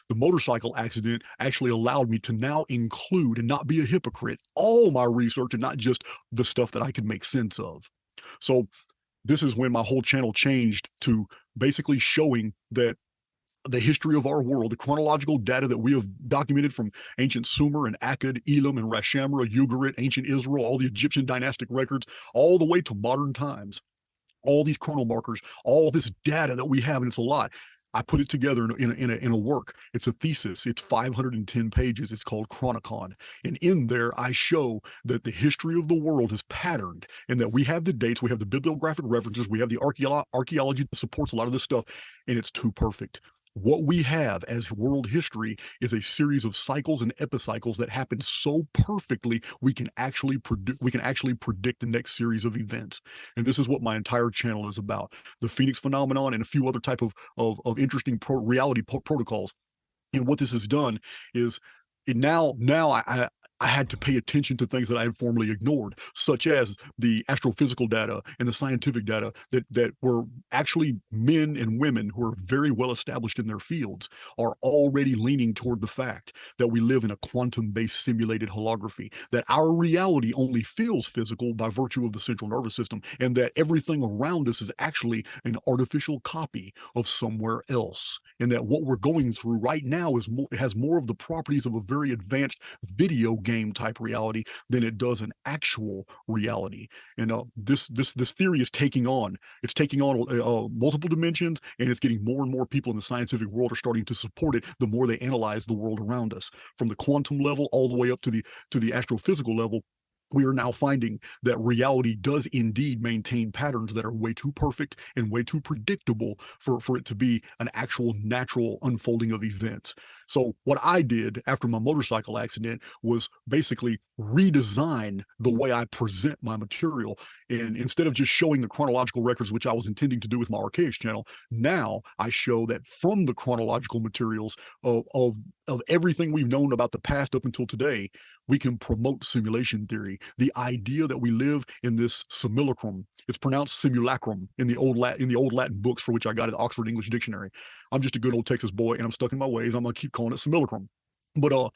The motorcycle accident actually allowed me to now include and not be a hypocrite all my research and not just the stuff that I could make sense of. So this is when my whole channel changed to basically showing that the history of our world, the chronological data that we have documented from ancient Sumer and Akkad, Elam and Rashamra, Ugarit, ancient Israel, all the Egyptian dynastic records, all the way to modern times, all these chronomarkers, all this data that we have, and it's a lot. I put it together in a work. It's a thesis. It's 510 pages. It's called Chronicon. And in there, I show that the history of the world is patterned and that we have the dates, we have the bibliographic references, we have the archaeology that supports a lot of this stuff, and it's too perfect. What we have as world history is a series of cycles and epicycles that happen so perfectly we can actually predict the next series of events. And this is what my entire channel is about: the Phoenix phenomenon and a few other type of interesting reality protocols. And what this has done is I had to pay attention to things that I had formerly ignored, such as the astrophysical data and the scientific data that were actually men and women who are very well established in their fields are already leaning toward the fact that we live in a quantum-based simulated holography, that our reality only feels physical by virtue of the central nervous system, and that everything around us is actually an artificial copy of somewhere else, and that what we're going through right now has more of the properties of a very advanced video game type reality than it does an actual reality. And this theory is taking on multiple dimensions, and it's getting more and more people in the scientific world are starting to support it the more they analyze the world around us, from the quantum level all the way up to the astrophysical level. We are now finding that reality does indeed maintain patterns that are way too perfect and way too predictable for it to be an actual natural unfolding of events. So what I did after my motorcycle accident was basically redesign the way I present my material. And instead of just showing the chronological records, which I was intending to do with my Archaics channel, now I show that from the chronological materials of everything we've known about the past up until today, we can promote simulation theory. The idea that we live in this simulacrum, it's pronounced simulacrum in the old Latin books, for which I got at the Oxford English Dictionary. I'm just a good old Texas boy, and I'm stuck in my ways. I'm gonna keep calling it simulacrum. But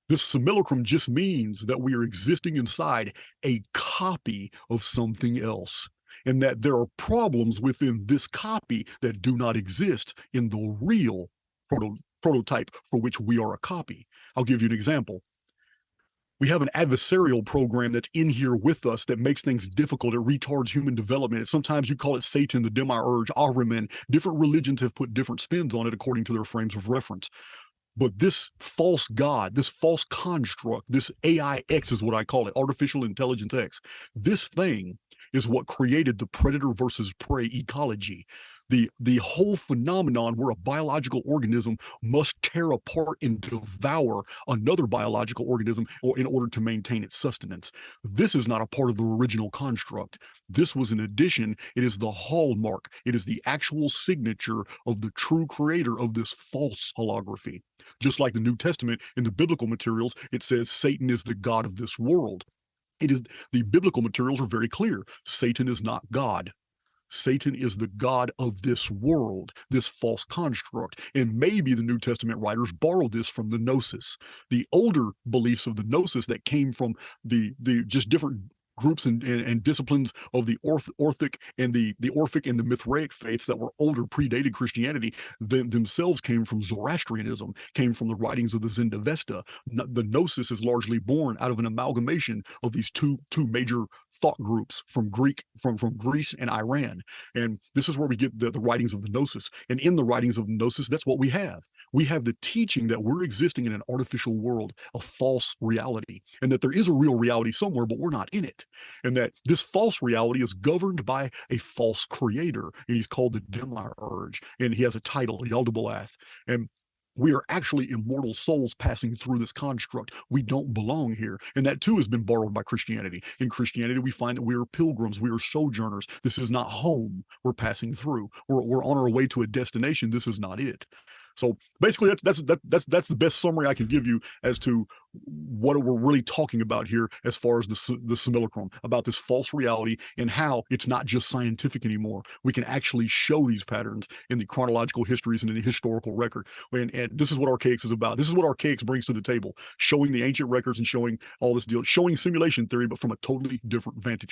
this simulacrum just means that we are existing inside a copy of something else, and that there are problems within this copy that do not exist in the real prototype for which we are a copy. I'll give you an example. We have an adversarial program that's in here with us that makes things difficult. It retards human development. Sometimes you call it Satan, the demiurge, Ahriman. Different religions have put different spins on it according to their frames of reference. But this false God, this false construct, this AIX is what I call it, artificial intelligence X, this thing is what created the predator versus prey ecology. The whole phenomenon where a biological organism must tear apart and devour another biological organism in order to maintain its sustenance. This is not a part of the original construct. This was an addition. It is the hallmark. It is the actual signature of the true creator of this false holography. Just like the New Testament, in the biblical materials, it says Satan is the god of this world. The biblical materials are very clear. Satan is not God. Satan is the god of this world, this false construct. And maybe the New Testament writers borrowed this from the Gnosis, the older beliefs of the Gnosis that came from the just different groups and disciplines of the Orphic and the Orphic and the Mithraic faiths that were older, predated Christianity, themselves came from Zoroastrianism, came from the writings of the Zendavesta. The Gnosis is largely born out of an amalgamation of these two major thought groups from Greece and Iran. And this is where we get the writings of the Gnosis. And in the writings of the Gnosis, that's what we have. We have the teaching that we're existing in an artificial world, a false reality, and that there is a real reality somewhere, but we're not in it. And that this false reality is governed by a false creator, and he's called the Demiurge, and he has a title, Yaldabaoth. And we are actually immortal souls passing through this construct. We don't belong here. And that too has been borrowed by Christianity. In Christianity, we find that we are pilgrims, we are sojourners. This is not home we're passing through. We're on our way to a destination. This is not it. So basically, that's the best summary I can give you as to what we're really talking about here, as far as the simulacrum, about this false reality and how it's not just scientific anymore. We can actually show these patterns in the chronological histories and in the historical record. And this is what Archaics is about. This is what Archaics brings to the table, showing the ancient records and showing all this deal, showing simulation theory, but from a totally different vantage